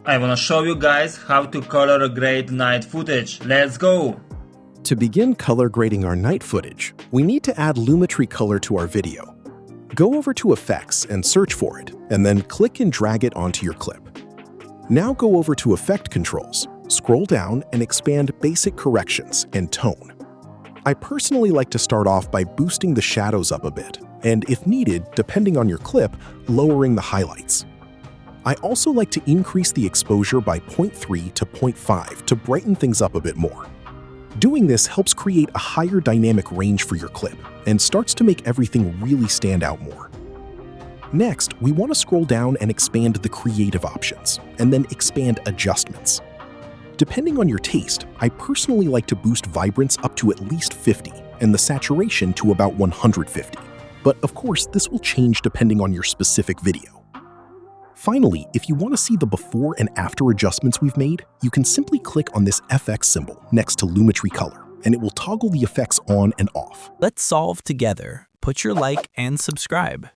I wanna show you guys how to color grade night footage. Let's go! To begin color grading our night footage, we need to add Lumetri Color to our video. Go over to Effects and search for it, and then click and drag it onto your clip. Now go over to Effect Controls, scroll down and expand Basic Corrections and Tone. I personally like to start off by boosting the shadows up a bit, and if needed, depending on your clip, lowering the highlights. I also like to increase the exposure by 0.3 to 0.5 to brighten things up a bit more. Doing this helps create a higher dynamic range for your clip and starts to make everything really stand out more. Next, we want to scroll down and expand the creative options, and then expand adjustments. Depending on your taste, I personally like to boost vibrance up to at least 50 and the saturation to about 150. But of course, this will change depending on your specific video. Finally, if you want to see the before and after adjustments we've made, you can simply click on this FX symbol next to Lumetri Color, and it will toggle the effects on and off. Let's solve together. Put your like and subscribe.